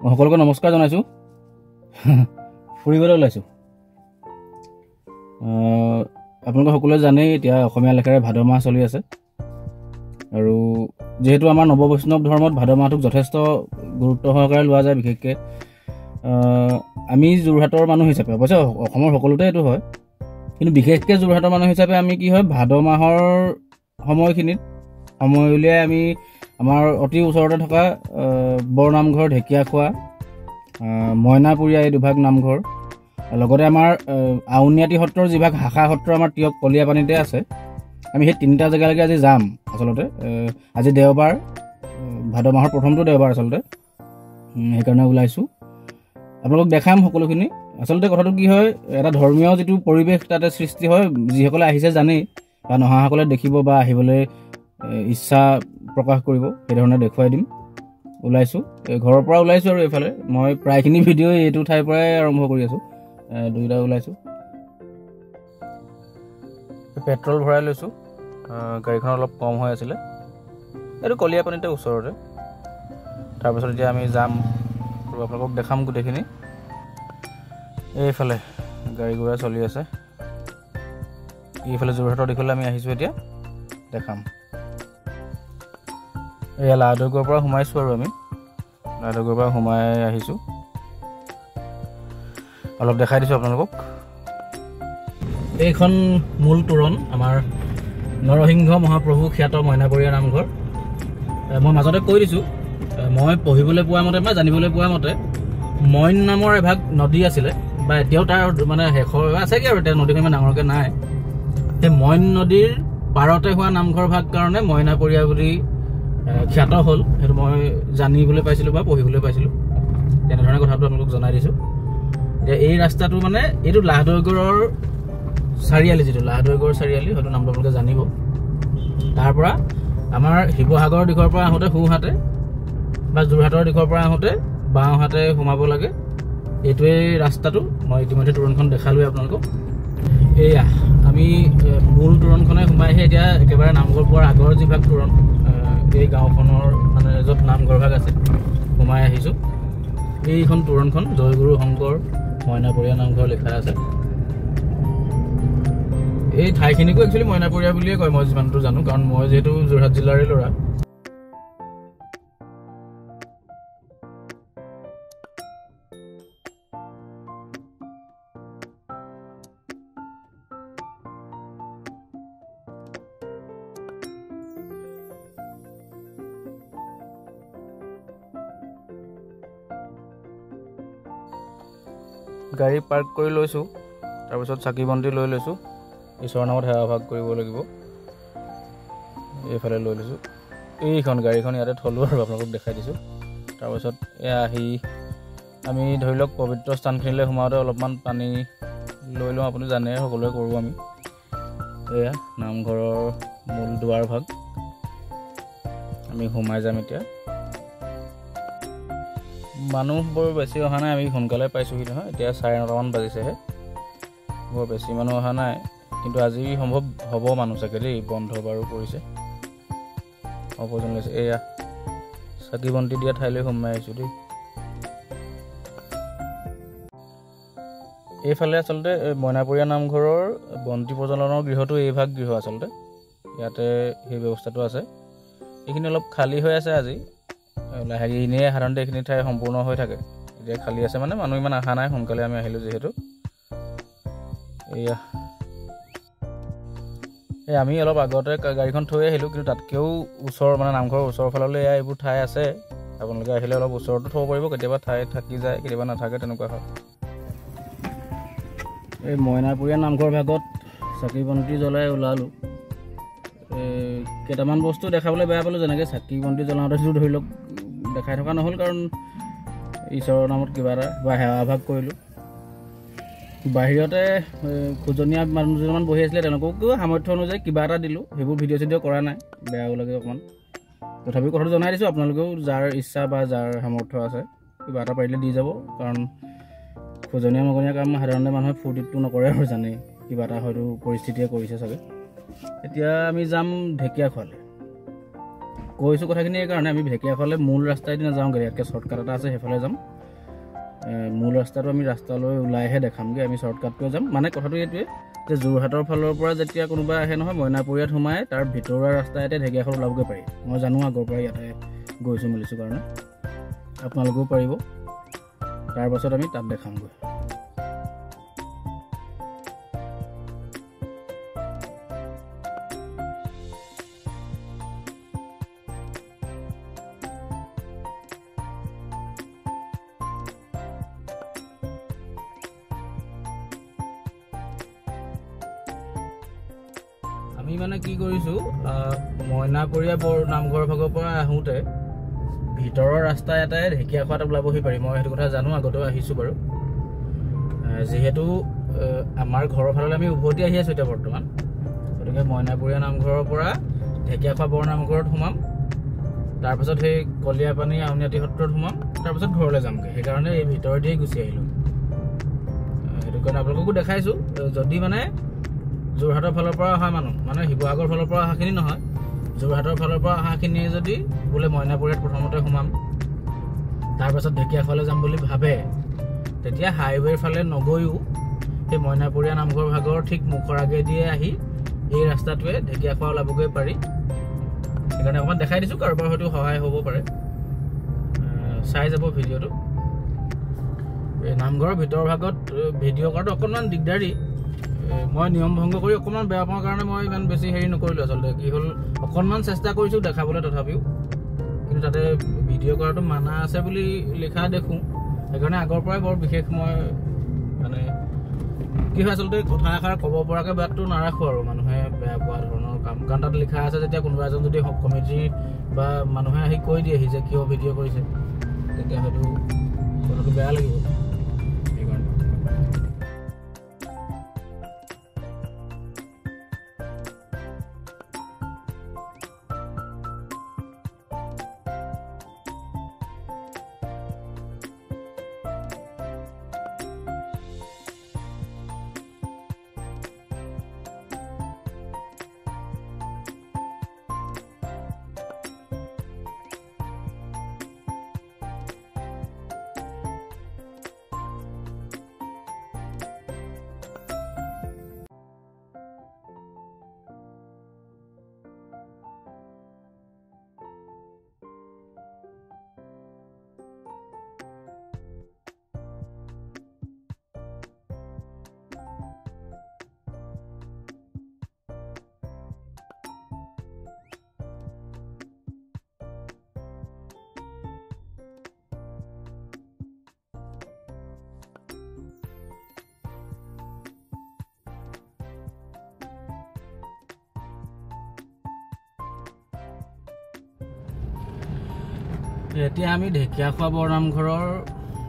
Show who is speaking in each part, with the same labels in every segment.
Speaker 1: সকলোকে নমস্কাৰ জনাইছোঁ। ফুৰিবলৈ ওলাইছোঁ। আপোনালোকে সকলোৱে জানেই এতিয়া অসমীয়া লেখাৰে ভাদ মাহ চলি আছে আৰু যেহেতু আমাৰ নৱবৈষ্ণৱ ধৰ্মত ভাদ মাহটোক যথেষ্ট গুৰুত্ব সহকাৰে লোৱা যায়। বিশেষকৈ আমি যোৰহাটৰ মানুহ হিচাপে, অৱশ্যে অসমৰ সকলোতে এইটো হয়, কিন্তু বিশেষকৈ যোৰহাটৰ মানুহ হিচাপে আমি কি হয়, ভাদ মাহৰ সময়খিনিত সময় উলিয়াই আমি আমাৰ অতি ওচৰতে থকা বৰনামঘৰ, ঢেকীয়াখোৱা, মইনাপুৰীয়া এই দুভাগ নামঘৰ, লগতে আমাৰ আউনীআটী সত্ৰৰ যিভাগ শাখা সত্ৰ আমাৰ টিয়ক কলীয়াপানীতে আছে, আমি সেই তিনিটা জেগালৈকে আজি যাম। আচলতে আজি দেওবাৰ, ভাদ মাহৰ প্ৰথমটো দেওবাৰ আচলতে, সেইকাৰণে ওলাইছোঁ। আপোনালোকক দেখাম সকলোখিনি। আচলতে কথাটো কি হয়, এটা ধৰ্মীয় যিটো পৰিৱেশ তাতে সৃষ্টি হয়, যিসকলে আহিছে জানেই, বা নহাসকলে দেখিব বা আহিবলৈ ইচ্ছা প্ৰকাশ কৰিব, সেইধৰণে দেখুৱাই দিম। ওলাইছোঁ, ঘৰৰ পৰা ওলাইছোঁ আৰু এইফালে মই প্ৰায়খিনি ভিডিঅ' এইটো ঠাইৰ পৰাই আৰম্ভ কৰি আছোঁ। দুয়োটা ওলাইছোঁ, পেট্ৰল ভৰাই লৈছোঁ, গাড়ীখন অলপ কম হৈ আছিলে। এইটো কলীয়াপানীতে ওচৰতে। তাৰপিছত এতিয়া আমি যাম আৰু আপোনালোকক দেখাম গোটেইখিনি। এইফালে গাড়ী ঘোঁৰা চলি আছে, এইফালে যোৰহাটৰ দিশলৈ আমি আহিছোঁ। এতিয়া দেখাম। এয়া লাহদৈগড়ৰ পৰা সোমাইছোঁ আৰু আমি লাহদৈগড়ৰ পৰা সোমাই আহিছোঁ। অলপ দেখাই দিছোঁ আপোনালোকক। এইখন মূল তোৰণ, আমাৰ নৰসিংহ মহাপ্ৰভু খ্যাত মইনাপুৰীয়া নামঘৰ। মই মাজতে কৈ দিছোঁ, মই পঢ়িবলৈ পোৱা মতে বা জানিবলৈ পোৱা মতে মইন নামৰ এভাগ নদী আছিলে, বা এতিয়াও তাৰ মানে শেষৰ আছেগৈ আৰু এতিয়া নদীখন ইমান ডাঙৰকৈ নাই। সেই মইন নদীৰ পাৰতে হোৱা নামঘৰ ভাগ কাৰণে মইনাপুৰীয়া বুলি খ্যাত হ'ল। সেইটো মই জানিবলৈ পাইছিলোঁ বা পঢ়িবলৈ পাইছিলোঁ। তেনেধৰণে কথাটো আপোনালোকক জনাই দিছোঁ। এতিয়া এই ৰাস্তাটো মানে এইটো লাহদৈগড়ৰ চাৰিআলি, যিটো লাহদৈগড় চাৰিআলি, হয়তো নামটো আপোনালোকে জানিব। তাৰ পৰা আমাৰ শিৱসাগৰৰ দিশৰ পৰা আহোঁতে সোঁহাতে বা যোৰহাটৰ দিশৰ পৰা আহোঁতে বাওঁহাতে সোমাব লাগে। এইটোৱেই ৰাস্তাটো। মই ইতিমধ্যে তোৰণখন দেখালোৱে আপোনালোকক। এয়া আমি মূল তোৰণখনে সোমাইহে এতিয়া একেবাৰে নামঘৰ পোৱাৰ আগৰ যিভাগ তোৰণ, এই গাঁওখনৰ মানে য'ত নামঘৰ ভাগ আছে, সোমাই আহিছোঁ। এইখন তোৰণখন জয়গুৰু শংকৰ মইনাপুৰীয়া নামঘৰ লিখা আছে। এই ঠাইখিনিকো একচুৱেলি মইনাপুৰীয়া বুলিয়ে কয়, মই যিমানটো জানো, কাৰণ মই যিহেতু যোৰহাট জিলাৰে ল'ৰা। গাড়ী পাৰ্ক কৰি লৈছোঁ, তাৰপিছত চাকি বন্তি লৈ লৈছোঁ। ঈশ্বৰৰ নামত সেৱা ভাগ কৰিব লাগিব। এইফালে লৈ লৈছোঁ। এইখন গাড়ীখন ইয়াতে থলোঁ আৰু আপোনালোকক দেখাই দিছোঁ। তাৰপিছত এয়া আহি আমি ধৰি লওক পবিত্ৰ স্থানখিনিলৈ সোমাওঁতে অলপমান পানী লৈ লওঁ। আপুনি জানে, সকলোৱে কৰোঁ আমি। এয়া নামঘৰৰ মূল দুৱাৰ ভাগ, আমি সোমাই যাম এতিয়া। মানুহ বৰ বেছি অহা নাই, আমি সোনকালে পাইছোঁহি নহয়, এতিয়া 9:30মান বাজিছেহে। বৰ বেছি মানুহ অহা নাই, কিন্তু আজি সম্ভৱ হ'ব মানুহ চাগে দেই, বন্ধ বাৰু কৰিছে, হ'ব যেন লাগিছে। এয়া চাকি বন্তি দিয়া ঠাইলৈ সোমাই আহিছোঁ দেই। এইফালে আচলতে মইনাপুৰীয়া নামঘৰৰ বন্তি প্ৰজ্বলনৰ গৃহটো এইভাগ গৃহ আচলতে, ইয়াতে সেই ব্যৱস্থাটো আছে। এইখিনি অলপ খালী হৈ আছে আজি, লাহে এনেই সাধাৰণতে এইখিনি ঠাই সম্পূৰ্ণ হৈ থাকে। এতিয়া খালী আছে মানে মানুহ ইমান অহা নাই, সোনকালে আমি আহিলোঁ যিহেতু। এয়া আমি অলপ আগতে গাড়ীখন থৈ আহিলোঁ, কিন্তু তাতকৈও ওচৰ মানে নামঘৰৰ ওচৰৰ ফাললৈ এয়া এইবোৰ ঠাই আছে। আপোনালোকে আহিলে অলপ ওচৰতো থ'ব পাৰিব, কেতিয়াবা ঠাই থাকি যায়, কেতিয়াবা নাথাকে, তেনেকুৱা হয়। এই মইনাপুৰীয়া নামঘৰ ভাগত চাকি বন্তি জ্বলাই ওলালোঁ। কেইটামান বস্তু দেখাবলৈ বেয়া পালোঁ, যেনেকৈ চাকি বন্তি জ্বলাওঁতেতো ধৰি লওক দেখাই থকা নহ'ল, কাৰণ ঈশ্বৰৰ নামত কিবা এটা বা সেৱা ভাগ কৰিলোঁ। বাহিৰতে খোজনীয়া মানুহ দুজনমান বহি আছিলে, তেওঁলোককো সামৰ্থ্য অনুযায়ী কিবা এটা দিলোঁ। সেইবোৰ ভিডিঅ' চিডিঅ' কৰা নাই, বেয়াও লাগে অকণমান। তথাপিও কথাটো জনাই দিছোঁ, আপোনালোকেও যাৰ ইচ্ছা বা যাৰ সামৰ্থ্য আছে কিবা এটা পাৰিলে দি যাব, কাৰণ খোজনীয়া মগনীয়া কাম সাধাৰণতে মানুহে ফূৰ্তিটো নকৰে আৰু জানেই, কিবা এটা হয়তো পৰিস্থিতিয়ে কৰিছে চাগে। এতিয়া আমি যাম ঢেকীয়াখোৱালৈ। কৈছোঁ কথাখিনি এইকাৰণে আমি ঢেকীয়াখোৱালৈ মূল ৰাস্তাইদি নাযাওঁগৈ, ইয়াতকৈ শ্বৰ্টকাট এটা আছে সেইফালে যাম। মূল ৰাস্তাটো আমি ৰাস্তালৈ ওলাইহে দেখামগৈ, আমি শ্বৰ্টকাটটোৱে যাম। মানে কথাটো এইটোৱে যে যোৰহাটৰ ফালৰ পৰা যেতিয়া কোনোবা আহে নহয় মইনাপুৰীয়াত সোমাই তাৰ ভিতৰুৱা ৰাস্তা ইয়াতে ঢেকীয়াখোল ওলাবগৈ পাৰি। মই জানো আগৰ পৰা ইয়াতে গৈছোঁ মেলিছোঁ কাৰণে, আপোনালোকেও পাৰিব। তাৰপাছত আমি তাত দেখামগৈ। আমি মানে কি কৰিছোঁ, মইনাপুৰীয়া নামঘৰ ভাগৰ পৰা আহোঁতে ভিতৰৰ ৰাস্তা এটাই ঢেকীয়াখোৱাত ওলাবহি পাৰি। মই সেইটো কথা জানো, আগতেও আহিছোঁ বাৰু। যিহেতু আমাৰ ঘৰৰ ফালে আমি উভতি আহি আছোঁ এতিয়া বৰ্তমান, গতিকে মইনাপুৰীয়া নামঘৰৰ পৰা ঢেকীয়াখোৱা বৰ নামঘৰত সোমাম, তাৰপাছত সেই কলীয়াপানী আউনীআটী সত্ৰত সোমাম, তাৰপাছত ঘৰলৈ যামগৈ। সেইকাৰণে এই ভিতৰতেই গুচি আহিলোঁ। সেইটো কাৰণে আপোনালোককো দেখাইছোঁ। যদি মানে যোৰহাটৰ ফালৰ পৰা অহা মানুহ, মানে শিৱসাগৰ ফালৰ পৰা অহাখিনি নহয়, যোৰহাটৰ ফালৰ পৰা অহাখিনিয়ে যদি বোলে মইনাপুৰীয়াত প্ৰথমতে সোমাম তাৰপাছত ঢেকীয়াখোৱালৈ যাম বুলি ভাবে, তেতিয়া হাইৱেৰ ফালে নগৈও সেই মইনাপুৰীয়া নামঘৰ ভাগৰ ঠিক মুখৰ আগেদিয়ে আহি এই ৰাস্তাটোৱে ঢেকীয়াখোৱা ওলাবগৈ পাৰি। সেইকাৰণে অকণমান দেখাই দিছোঁ, কাৰোবাৰ হয়তো সহায় হ'ব পাৰে, চাই যাব ভিডিঅ'টো। এই নামঘৰৰ ভিতৰ ভাগত ভিডিঅ' কৰাটো অকণমান দিগদাৰী। মই নিয়ম ভংগ কৰি অকণমান বেয়া পাওঁ কাৰণে মই ইমান বেছি হেৰি নকৰিলোঁ। আচলতে কি হ'ল, অকণমান চেষ্টা কৰিছোঁ দেখাবলৈ, তথাপিও কিন্তু তাতে ভিডিঅ' কৰাটো মানা আছে বুলি লিখা দেখোঁ। সেইকাৰণে আগৰ পৰাই বৰ বিশেষ মই মানে কি হয়, আচলতে কথা এষাৰ ক'ব পৰাকৈ বাটটো নাৰাখোঁ আৰু মানুহে বেয়া পোৱা ধৰণৰ কাম। কাৰণ তাত লিখা আছে যেতিয়া কোনোবা এজন যদি কমিটি বা মানুহে আহি কৈ দিয়েহি যে কিয় ভিডিঅ' কৰিছে, তেতিয়া হয়তো কথাটো বেয়া লাগিব। সেইকাৰণে এতিয়া আমি ঢেকীয়াখোৱা বৰ নামঘৰৰ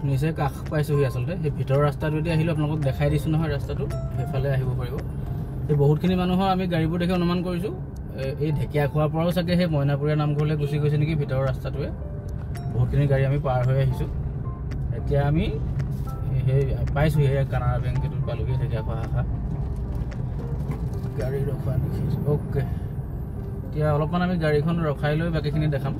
Speaker 1: নিচে কাষ পাইছোঁহি। আচলতে সেই ভিতৰৰ ৰাস্তাটোৱেদি আহিলোঁ, আপোনালোকক দেখাই দিছোঁ নহয় ৰাস্তাটো, সেইফালে আহিব পাৰিব। এই বহুতখিনি মানুহৰ আমি গাড়ীবোৰ দেখি অনুমান কৰিছোঁ এই ঢেকীয়াখোৱাৰ পৰাও চাগে সেই মইনাপুৰীয়া নামঘৰলৈ গুচি গৈছে নেকি ভিতৰৰ ৰাস্তাটোৱে। বহুতখিনি গাড়ী আমি পাৰ হৈ আহিছোঁ। এতিয়া আমি সেই পাইছোঁ সেই কানাড়া বেংকটোত পালোঁহি, ঢেকীয়াখোৱা শাখা। গাড়ী ৰখোৱা দেখিছোঁ। অ'কে, এতিয়া অলপমান আমি গাড়ীখন ৰখাই লৈ বাকীখিনি দেখাম।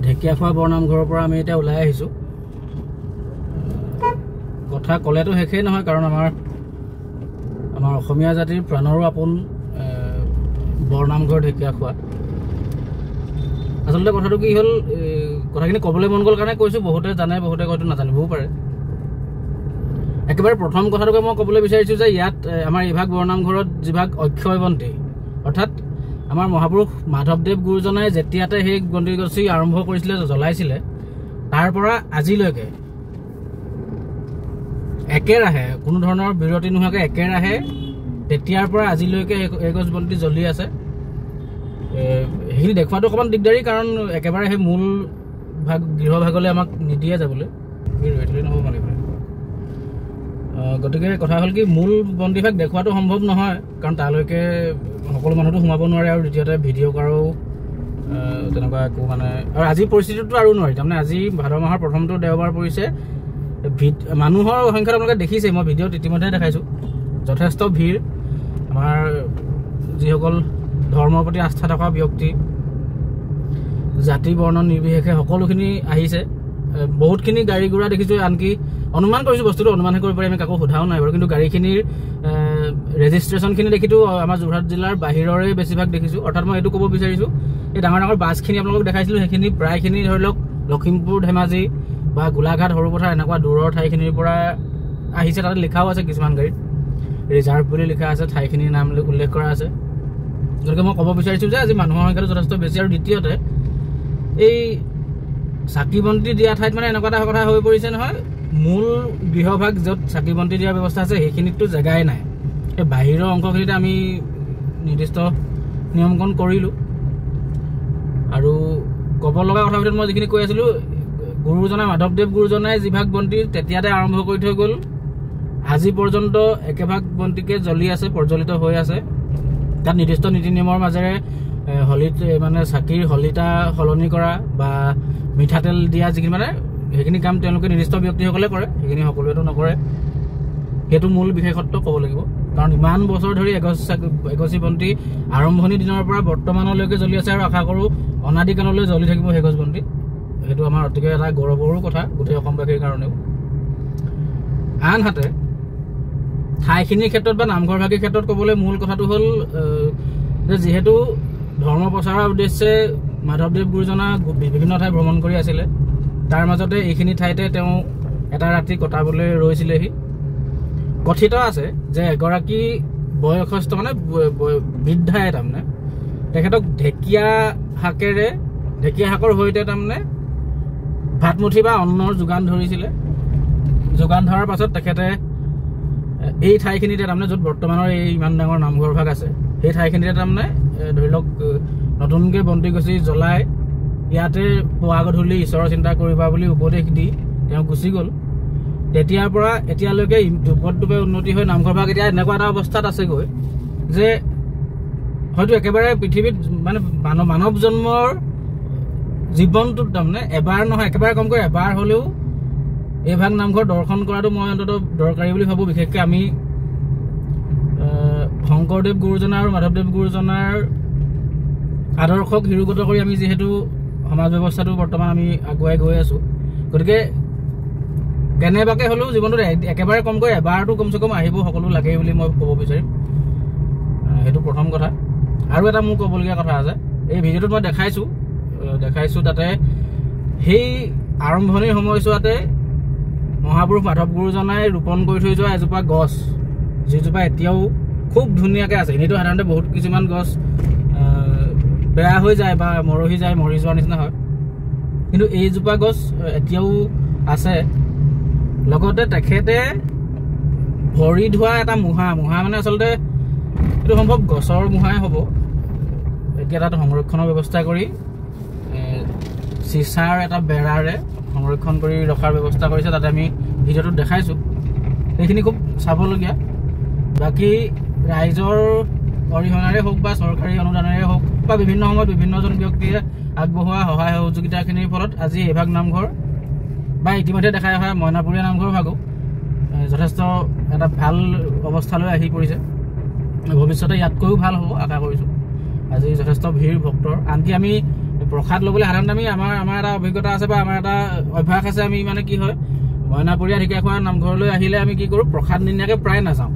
Speaker 1: ঢেকীয়াখোৱা বৰনামঘৰৰ পৰা আমি এতিয়া ওলাই আহিছোঁ। কথা ক'লেতো শেষেই নহয়, কাৰণ আমাৰ অসমীয়া জাতিৰ প্ৰাণৰো আপোন বৰনামঘৰ ঢেকীয়াখোৱা। আচলতে কথাটো কি হ'ল, কথাখিনি ক'বলৈ মন গ'ল কাৰণে কৈছোঁ। বহুতে জানে, বহুতে হয়তো নাজানিবও পাৰে। একেবাৰে প্ৰথম কথাটোকে মই ক'বলৈ বিচাৰিছোঁ যে ইয়াত আমাৰ এইভাগ বৰনামঘৰত যিভাগ অক্ষয় বন্তি, অৰ্থাৎ আমাৰ মহাপুৰুষ মাধৱদেৱ গুৰুজনাই যেতিয়াতে সেই বন্তি গছি আৰম্ভ কৰিছিলে, জ্বলাইছিলে, তাৰ পৰা আজিলৈকে একেৰাহে কোনো ধৰণৰ বিৰতি নোহোৱাকৈ একেৰাহে তেতিয়াৰ পৰা আজিলৈকে এগছ বন্তি জ্বলি আছে। সেইখিনি দেখুৱাটো অকণমান দিগদাৰী, কাৰণ একেবাৰে সেই মূল ভাগ গৃহভাগলৈ আমাক নিদিয়ে যাবলৈ, নহ'ব মানে। গতিকে কথা হ'ল কি, মূল বন্তিভাগ দেখুৱাটো সম্ভৱ নহয়, কাৰণ তালৈকে সকলো মানুহতো সোমাব নোৱাৰে, আৰু দ্বিতীয়তে ভিডিঅ' কৰাও তেনেকুৱা একো মানে, আৰু আজিৰ পৰিস্থিতিটো আৰু নোৱাৰি। তাৰমানে আজি ভাদ মাহৰ প্ৰথমটো দেওবাৰ পৰিছে, মানুহৰ সংখ্যাত আপোনালোকে দেখিছে, মই ভিডিঅ'ত ইতিমধ্যে দেখাইছোঁ, যথেষ্ট ভিৰ। আমাৰ যিসকল ধৰ্মৰ প্ৰতি আস্থা থকা ব্যক্তি, জাতি বৰ্ণ নিৰ্বিশেষে সকলোখিনি আহিছে। বহুতখিনি গাড়ী ঘোঁৰা দেখিছোঁ, আনকি অনুমান কৰিছোঁ, বস্তুটো অনুমানহে কৰিব পাৰি, আমি কাকো সোধাও নাই বাৰু, কিন্তু গাড়ীখিনিৰ ৰেজিষ্ট্ৰেশ্যনখিনি দেখিতো আমাৰ যোৰহাট জিলাৰ বাহিৰৰে বেছিভাগ দেখিছোঁ। অৰ্থাৎ মই এইটো ক'ব বিচাৰিছোঁ, এই ডাঙৰ ডাঙৰ বাছখিনি আপোনালোকক দেখাইছিলোঁ, সেইখিনি প্ৰায়খিনি ধৰি লওক লখিমপুৰ, ধেমাজি বা গোলাঘাট, সৰুপথাৰ এনেকুৱা দূৰৰ ঠাইখিনিৰ পৰা আহিছে। তাতে লিখাও আছে, কিছুমান গাড়ীত ৰিজাৰ্ভ বুলি লিখা আছে, ঠাইখিনিৰ নাম উল্লেখ কৰা আছে। গতিকে মই ক'ব বিচাৰিছোঁ যে আজি মানুহৰ সংখ্যাটো যথেষ্ট বেছি। আৰু দ্বিতীয়তে, এই চাকি বন্তি দিয়া ঠাইত মানে এনেকুৱা এটা কথা হৈ পৰিছে নহয়, মূল গৃহভাগ য'ত চাকি বন্তি দিয়াৰ ব্যৱস্থা আছে সেইখিনিততো জেগাই নাই। সেই বাহিৰৰ অংশখিনিতে আমি নিৰ্দিষ্ট নিয়মকণ কৰিলোঁ। আৰু ক'ব লগা কথাৰ ভিতৰত মই যিখিনি কৈ আছিলোঁ, গুৰুজনাই, মাধৱদেৱ গুৰুজনাই যিভাগ বন্তি তেতিয়াতে আৰম্ভ কৰি থৈ গ'ল, আজি পৰ্যন্ত একেভাগ বন্তিকে জ্বলি আছে, প্ৰজ্বলিত হৈ আছে। তাত নিৰ্দিষ্ট নীতি নিয়মৰ মাজেৰে মানে চাকিৰ শলিতা সলনি কৰা বা মিঠাতেল দিয়া, যিখিনি মানে সেইখিনি কাম তেওঁলোকে নিৰ্দিষ্ট ব্যক্তিসকলে কৰে, সেইখিনি সকলোৱেতো নকৰে। সেইটো মূল বিশেষত্ব ক'ব লাগিব, কাৰণ ইমান বছৰ ধৰি এগছি বন্তি আৰম্ভণি দিনৰ পৰা বৰ্তমানলৈকে জ্বলি আছে, আৰু আশা কৰোঁ অনাদিকাললৈ জ্বলি থাকিব সেই গছ বন্তি। সেইটো আমাৰ অতিকে এটা গৌৰৱৰো কথা গোটেই অসমবাসীৰ কাৰণেও। আনহাতে ঠাইখিনিৰ ক্ষেত্ৰত বা নামঘৰভাগীৰ ক্ষেত্ৰত ক'বলৈ মূল কথাটো হ'ল যে যিহেতু ধৰ্ম প্ৰচাৰৰ উদ্দেশ্যে মাধৱদেৱ গুৰুজনা বিভিন্ন ঠাই ভ্ৰমণ কৰি আছিলে, তাৰ মাজতে এইখিনি ঠাইতে তেওঁ এটা ৰাতি কটাবলৈ ৰৈছিলেহি। কথিত আছে যে এগৰাকী বয়সস্থ মানে বৃদ্ধাই তাৰমানে তেখেতক ঢেকীয়া শাকৰ সৈতে তাৰমানে ভাতমুঠি বা অন্নৰ যোগান ধৰিছিলে। যোগান ধৰাৰ পাছত তেখেতে এই ঠাইখিনিতে তাৰমানে য'ত বৰ্তমানৰ এই ইমান ডাঙৰ নামঘৰ ভাগ আছে, সেই ঠাইখিনিতে তাৰমানে ধৰি লওক নতুনকৈ বন্তি গছি জ্বলাই ইয়াতে পুৱা গধূলি ঈশ্বৰৰ চিন্তা কৰিবা বুলি উপদেশ দি তেওঁ গুচি গ'ল। তেতিয়াৰ পৰা এতিয়ালৈকে দুপে উন্নতি হৈ নামঘৰ ভাগ এতিয়া এনেকুৱা এটা অৱস্থাত আছেগৈ যে হয়তো একেবাৰে পৃথিৱীত মানে মানৱ জন্মৰ জীৱনটোত তাৰমানে এবাৰ নহয়, একেবাৰে কমকৈ এবাৰ হ'লেও এইভাগ নামঘৰ দৰ্শন কৰাটো মই অন্ততঃ দৰকাৰী বুলি ভাবোঁ। বিশেষকৈ আমি শংকৰদেৱ গুৰুজনা আৰু মাধৱদেৱ গুৰুজনাৰ আদৰ্শক হিৰোগত কৰি আমি যিহেতু সমাজ ব্যৱস্থাটো বৰ্তমান আমি আগুৱাই গৈ আছোঁ, গতিকে কেনেবাকৈ হ'লেও জীৱনটোত একেবাৰে কমকৈ এবাৰটো কমচে কম আহিব সকলো লাগেই বুলি মই ক'ব বিচাৰিম। সেইটো প্ৰথম কথা। আৰু এটা মোৰ ক'বলগীয়া কথা আছে, এই ভিডিঅ'টোত মই দেখাইছোঁ দেখাইছোঁ তাতে সেই আৰম্ভণিৰ সময়ছোৱাতে মহাপুৰুষ মাধৱ গুৰুজনাই ৰোপণ কৰি থৈ যোৱা এজোপা গছ, যিজোপা এতিয়াও খুব ধুনীয়াকৈ আছে। এনেইতো সাধাৰণতে বহুত কিছুমান গছ বেয়া হৈ যায় বা মৰহি যায়, মৰি যোৱাৰ নিচিনা হয়, কিন্তু এইজোপা গছ এতিয়াও আছে। লগতে তেখেতে ভৰি ধোৱা এটা মুহা মানে আচলতে এইটো সম্ভৱ গছৰ মুহাই হ'ব। এতিয়া তাত সংৰক্ষণৰ ব্যৱস্থা কৰি চিচাৰ এটা বেৰাৰে সংৰক্ষণ কৰি ৰখাৰ ব্যৱস্থা কৰিছে। তাতে আমি ভিডিঅ'টোত দেখাইছোঁ, সেইখিনি খুব চাবলগীয়া। বাকী ৰাইজৰ অৰিহণাৰে হওক বা চৰকাৰী অনুদানেৰে হওক বা বিভিন্ন সময়ত বিভিন্নজন ব্যক্তিয়ে আগবঢ়োৱা সহায় সহযোগিতাখিনিৰ ফলত আজি এইভাগ নামঘৰ বা ইতিমধ্যে দেখাই অহা মইনাপুৰীয়া নামঘৰ ভাগো যথেষ্ট এটা ভাল অৱস্থালৈ আহি পৰিছে। ভৱিষ্যতে ইয়াতকৈও ভাল হ'ব আশা কৰিছোঁ। আজি যথেষ্ট ভিৰ ভক্তৰ। আনকি আমি প্ৰসাদ ল'বলৈ সাধাৰণতে আমাৰ এটা অভিজ্ঞতা আছে বা আমাৰ এটা অভ্যাস আছে। আমি মানে কি হয়, মইনাপুৰীয়া ঢেকীয়াখোৱা নামঘৰলৈ আহিলে আমি কি কৰোঁ, প্ৰসাদ নিনিয়াকৈ প্ৰায় নাযাওঁ।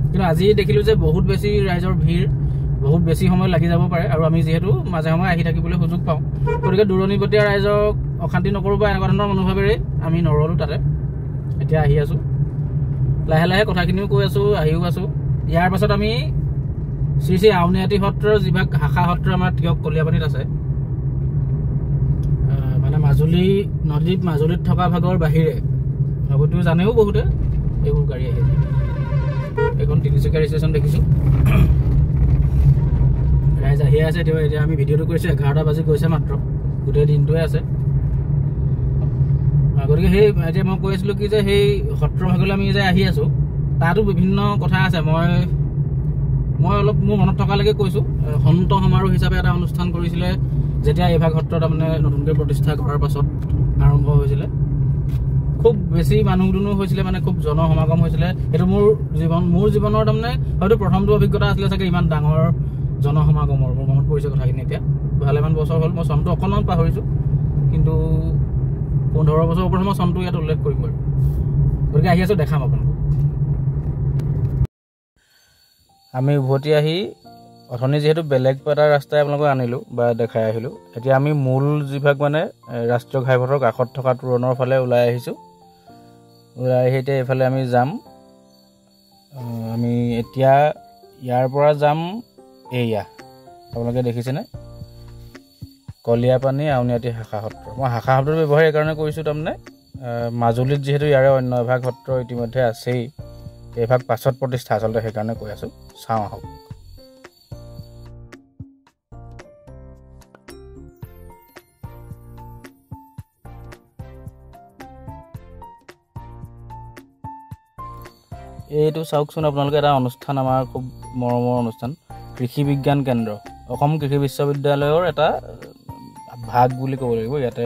Speaker 1: কিন্তু আজি দেখিলোঁ যে বহুত বেছি ৰাইজৰ ভিৰ, বহুত বেছি সময় লাগি যাব পাৰে, আৰু আমি যিহেতু মাজে সময়ে আহি থাকিবলৈ সুযোগ পাওঁ, গতিকে দূৰণিবতীয়া ৰাইজক অশান্তি নকৰোঁ বা এনেকুৱা ধৰণৰ মনোভাৱেৰে আমি নৰলোঁ তাতে। এতিয়া আহি আছোঁ, লাহে লাহে কথাখিনিও কৈ আছোঁ, আহিও আছোঁ। ইয়াৰ পাছত আমি শ্ৰী শ্ৰী আউনীআটী সত্ৰৰ যিভাগ শাখা সত্ৰ আমাৰ তিয়ক কলীয়াপানীত আছে, মানে মাজুলীত থকা ভাগৰ বাহিৰে, হয়তো জানেও বহুতে এইবোৰ গাড়ী আহি আছে। এইখন তিনিচুকীয়া ষ্টেচন দেখিছোঁ, ৰাইজ আহিয়ে আছে। এতিয়া আমি ভিডিঅ'টো কৰিছোঁ, 11টা বাজি গৈছে মাত্ৰ, গোটেই দিনটোৱে আছে। গতিকে সেই এতিয়া মই কৈ আছিলোঁ কি যে সেই সত্ৰ ভাগলৈ আমি যে আহি আছোঁ, তাতো বিভিন্ন কথা আছে। মই অলপ মোৰ মনত থকালৈকে কৈছোঁ, সন্ত সমাৰোহ হিচাপে এটা অনুষ্ঠান কৰিছিলে যেতিয়া এইভাগ সত্ৰ তাৰমানে নতুনকৈ প্ৰতিষ্ঠা কৰাৰ পাছত আৰম্ভ হৈছিলে। খুব বেছি মানুহ দুনুহ হৈছিলে, মানে খুব জনসমাগম হৈছিলে। এইটো মোৰ জীৱনৰ তাৰমানে হয়তো প্ৰথমটো অভিজ্ঞতা আছিলে চাগে ইমান ডাঙৰ জনসমাগমৰ। মোৰ মনত পৰিছে কথাখিনি। এতিয়া ভালেমান বছৰ হ'ল, মই চনটো অকণমান পাহৰিছোঁ, কিন্তু 15 বছৰ ওপৰত মই চনটো ইয়াত উল্লেখ কৰিম বাৰু। গতিকে আহি আছোঁ, দেখাম আপোনালোকক। আমি উভতি আহি অথনি যিহেতু বেলেগ এটা ৰাস্তাই আপোনালোকক আনিলোঁ বা দেখাই আহিলোঁ, এতিয়া আমি মূল যিভাগ মানে ৰাষ্ট্ৰীয় ঘাইপথৰ কাষত থকা তোৰণৰ ফালে ওলাই আহিছোঁ। ওলাই আহি এতিয়া এইফালে আমি যাম। আমি এতিয়া ইয়াৰ পৰা যাম এয়া, আপোনালোকে দেখিছেনে, কলীয়াপানী আউনীআটী শাখা সত্ৰ। মই শাখা শব্দটো ব্যৱহাৰ এইকাৰণে কৰিছোঁ, তাৰমানে মাজুলীত যিহেতু ইয়াৰে অন্য এভাগ সত্ৰ ইতিমধ্যে আছেই, এইভাগ পাছত প্ৰতিষ্ঠা, আচলতে সেইকাৰণে কৈ আছোঁ। চাওঁ আহক। এইটো চাওকচোন আপোনালোকে, এটা অনুষ্ঠান, আমাৰ খুব মৰমৰ অনুষ্ঠান, কৃষি বিজ্ঞান কেন্দ্ৰ, অসম কৃষি বিশ্ববিদ্যালয়ৰ এটা ভাগ বুলি ক'ব লাগিব। ইয়াতে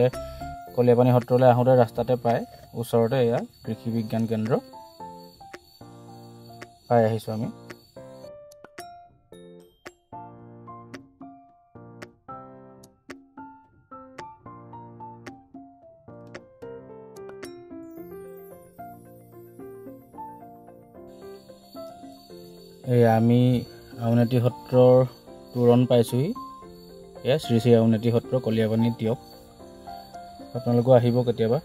Speaker 1: কলীয়াপানী সত্ৰলৈ আহোঁতে ৰাস্তাতে পায়, ওচৰতে এয়া কৃষি বিজ্ঞান কেন্দ্ৰ পাই আহিছোঁ আমি। আমি আউনীআটী সত্ৰৰ তোৰণ পাইছোঁহি। এয়া শ্ৰী শ্ৰী আউনীআটী সত্ৰ, কলীয়াপানী তিয়ক। আপোনালোকেও আহিব কেতিয়াবা।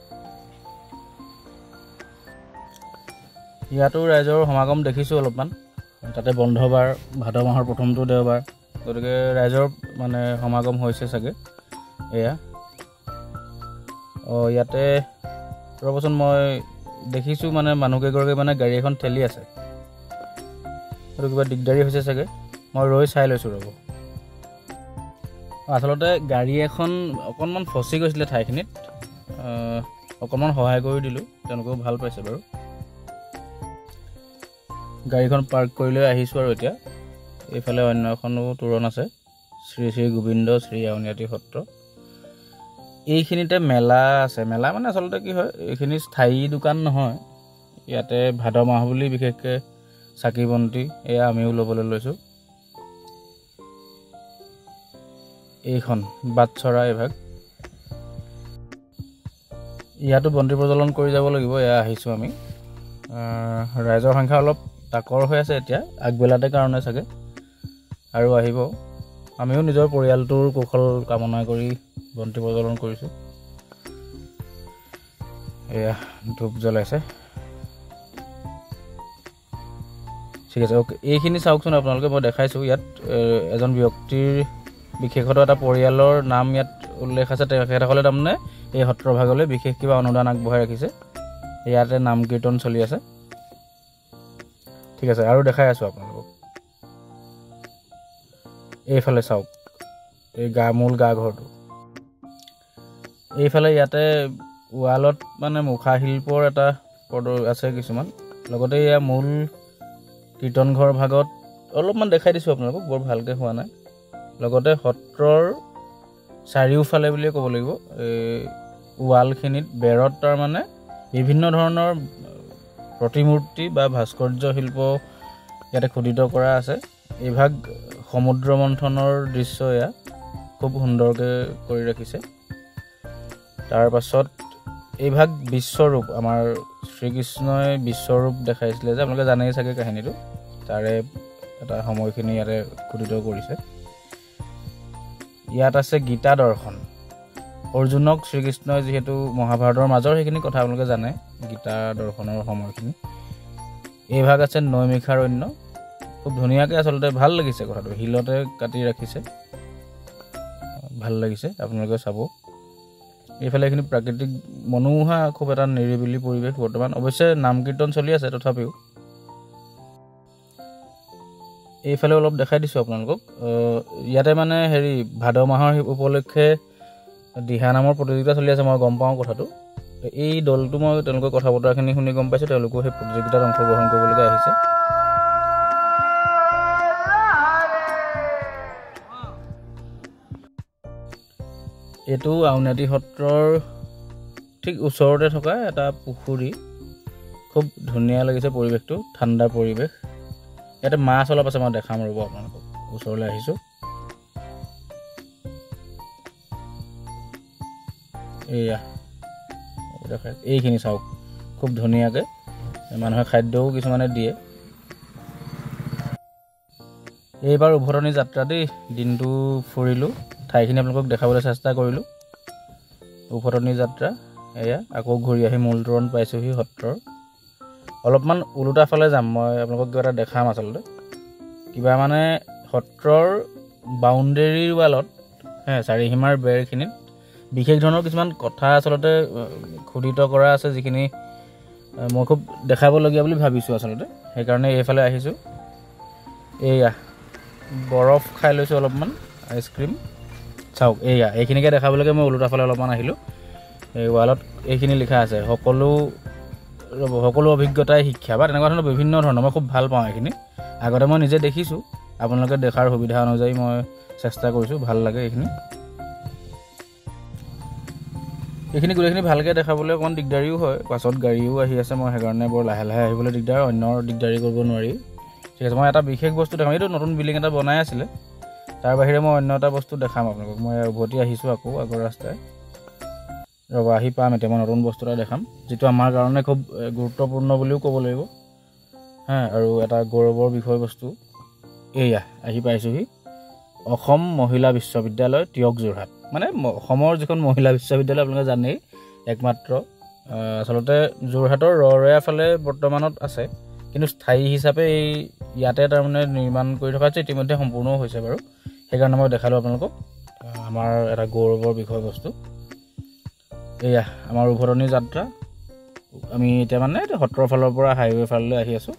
Speaker 1: ইয়াতো ৰাইজৰ সমাগম দেখিছোঁ অলপমান। তাতে বন্ধ বাৰ, ভাদ মাহৰ প্ৰথমটো দেওবাৰ, গতিকে ৰাইজৰ মানে সমাগম হৈছে চাগে। এয়া ইয়াতে ৰ'বচোন, মই দেখিছোঁ মানে মানুহকেইগৰাকী মানে গাড়ী এখন ঠেলি আছে। সেইটো কিবা দিগদাৰী হৈছে চাগে, মই ৰৈ চাই লৈছোঁ ৰ'ব। আচলতে গাড়ী এখন অকণমান ফচি গৈছিলে ঠাইখিনিত, অকণমান সহায় কৰি দিলোঁ, তেওঁলোকেও ভাল পাইছে বাৰু। গাড়ীখন পাৰ্ক কৰি লৈ আহিছোঁ আৰু এতিয়া এইফালে অন্য এখনো তোৰণ আছে, শ্ৰী শ্ৰী গোবিন্দ শ্ৰী আউনীআটী সত্ৰ। এইখিনিতে মেলা আছে। মেলা মানে আচলতে কি হয়, এইখিনি স্থায়ী দোকান নহয়। ইয়াতে ভাদ মাহ বুলি বিশেষকৈ চাকি বন্তি এয়া আমিও ল'বলৈ লৈছোঁ। এইখন বাটচৰা এভাগ, ইয়াতো বন্তি প্ৰজ্বলন কৰি যাব লাগিব। এয়া আহিছোঁ আমি। ৰাইজৰ সংখ্যা অলপ তাকৰ হৈ আছে এতিয়া, আগবেলাতে কাৰণে চাগে, আৰু আহিব। আমিও নিজৰ পৰিয়ালটোৰ কুশল কামনা কৰি বন্তি প্ৰজ্বলন কৰিছোঁ। এয়া ধূপ জ্বলাইছে। ঠিক আছে, অ'কে। এইখিনি চাওকচোন আপোনালোকে, মই দেখাইছোঁ ইয়াত এজন ব্যক্তিৰ বিশেষত এটা পৰিয়ালৰ নাম ইয়াত উল্লেখ আছে। তেখেতসকলে তাৰমানে এই সত্ৰভাগলৈ বিশেষ কিবা অনুদান আগবঢ়াই ৰাখিছে। ইয়াতে নাম কীৰ্তন চলি আছে। ঠিক আছে, আৰু দেখাই আছোঁ আপোনালোকক। এইফালে চাওক, এই মূল গা ঘৰটো। এইফালে ইয়াতে ৱালত মানে মুখা শিল্পৰ এটা আছে কিছুমান। লগতে এয়া মূল কীৰ্তন ঘৰ ভাগত অলপমান দেখাই দিছোঁ আপোনালোকক, বৰ ভালকৈ হোৱা নাই। লগতে সত্ৰৰ চাৰিওফালে বুলিয়ে ক'ব লাগিব, ৱালখিনিত বেৰত তাৰমানে বিভিন্ন ধৰণৰ প্ৰতিমূৰ্তি বা ভাস্কৰ্য শিল্প ইয়াতে খোদিত কৰা আছে। এইভাগ সমুদ্ৰ মন্থনৰ দৃশ্য এয়া খুব সুন্দৰকৈ কৰি ৰাখিছে। তাৰ পাছত এইভাগ বিশ্বৰূপ, আমাৰ শ্ৰীকৃষ্ণই বিশ্বৰূপ দেখাইছিলে যে, আপোনালোকে জানেই চাগে কাহিনীটো। তাৰে এটা সময়খিনি ইয়াতে খোদিত কৰিছে। ইয়াত আছে গীতা দৰ্শন। অৰ্জুনক শ্ৰীকৃষ্ণই যিহেতু মহাভাৰতৰ মাজৰ সেইখিনি কথা আপোনালোকে জানে, গীতা দৰ্শনৰ সময়খিনি। এইভাগ আছে নৈমিষাৰণ্য। খুব ধুনীয়াকৈ আচলতে ভাল লাগিছে কথাটো, শিলতে কাটি ৰাখিছে, ভাল লাগিছে, আপোনালোকে চাব। এইফালে এইখিনি প্ৰাকৃতিক মনোমোহা খুব এটা নিৰিবিলি পৰিৱেশ বৰ্তমান। অৱশ্যে নাম কীৰ্তন চলি আছে তথাপিও। এইফালে অলপ দেখাই দিছোঁ আপোনালোকক। ইয়াতে মানে ভাদ মাহৰ উপলক্ষে দিহা নামৰ প্ৰতিযোগিতা চলি আছে, মই গম পাওঁ কথাটো। এই দলটো মই তেওঁলোকৰ কথা বতৰাখিনি শুনি গম পাইছোঁ, তেওঁলোকেও সেই প্ৰতিযোগিতাত অংশগ্ৰহণ কৰিবলৈকে আহিছে। এইটো আউনীআটী সত্ৰৰ ঠিক ওচৰতে থকা এটা পুখুৰী। খুব ধুনীয়া লাগিছে পৰিৱেশটো, ঠাণ্ডা পৰিৱেশ। ইয়াতে মাছ অলপ আছে, মই দেখাম ৰ'ব আপোনালোকক। ওচৰলৈ আহিছোঁ। এয়া দেখাই, এইখিনি চাওক, খুব ধুনীয়াকৈ মানুহে খাদ্যও কিছুমানে দিয়ে। এইবাৰ উভতনি যাত্ৰা দেই, দিনটো ফুৰিলোঁ, ঠাইখিনি আপোনালোকক দেখাবলৈ চেষ্টা কৰিলোঁ। উভতনি যাত্ৰা এয়া, আকৌ ঘূৰি আহি মূল তোৰণ পাইছোঁহি সত্ৰৰ। অলপমান ওলোটা ফালে যাম, মই আপোনালোকক কিবা এটা দেখাম আচলতে। কিবা মানে সত্ৰৰ বাউণ্ডেৰীৰ ৱালত, চাৰিসীমাৰ বেৰখিনিত বিশেষ ধৰণৰ কিছুমান কথা আচলতে খোদিত কৰা আছে, যিখিনি মই খুব দেখাবলগীয়া বুলি ভাবিছোঁ আচলতে। সেইকাৰণে এইফালে আহিছোঁ। এয়া বৰফ খাই লৈছোঁ অলপমান, আইচক্ৰীম। চাওক, এইখিনিকে দেখাবলৈকে মই ওলোটা ফালে অলপমান আহিলোঁ। এই ৱালত এইখিনি লিখা আছে, সকলো অভিজ্ঞতাই শিক্ষা, বা তেনেকুৱা ধৰণৰ বিভিন্ন ধৰণৰ। মই খুব ভাল পাওঁ এইখিনি। আগতে মই নিজে দেখিছোঁ, আপোনালোকে দেখাৰ সুবিধা অনুযায়ী মই চেষ্টা কৰিছোঁ, ভাল লাগে এইখিনি। এইখিনি গোটেইখিনি ভালকৈ দেখাবলৈ অকণমান দিগদাৰীও হয়, পাছত গাড়ীও আহি আছে, মই সেইকাৰণে বৰ লাহে লাহে আহিবলৈ দিগদাৰ, অন্যৰ দিগদাৰী কৰিব নোৱাৰি। ঠিক আছে, মই এটা বিশেষ বস্তু দেখাম। এইটো নতুন বিল্ডিং এটা বনাই আছিলে, তাৰ বাহিৰে মই অন্য এটা বস্তু দেখাম আপোনালোকক। মই উভতি আহিছোঁ আকৌ আগৰ ৰাস্তাই। ৰ'ব, আহি পাম এতিয়া। মই নতুন বস্তু এটা দেখাম, যিটো আমাৰ কাৰণে খুব গুৰুত্বপূৰ্ণ বুলিও ক'ব লাগিব, আৰু এটা গৌৰৱৰ বিষয়বস্তু। এয়া আহি পাইছোঁহি, অসম মহিলা বিশ্ববিদ্যালয়, টিয়ক, যোৰহাট। মানে অসমৰ যিখন মহিলা বিশ্ববিদ্যালয় আপোনালোকে জানেই, একমাত্ৰ। আচলতে যোৰহাটৰ ৰৰৈয়া ফালে বৰ্তমানত আছে, কিন্তু স্থায়ী হিচাপে ইয়াতে তাৰমানে নিৰ্মাণ কৰি থকা হৈছে, ইতিমধ্যে সম্পূৰ্ণও হৈছে বাৰু। সেইকাৰণে মই দেখালোঁ আপোনালোকক, আমাৰ এটা গৌৰৱৰ বিষয়বস্তু। এয়া আমাৰ উভতনি যাত্ৰা। আমি এতিয়া মানে সত্ৰৰ ফালৰ পৰা হাইৱে ফাললৈ আহি আছোঁ।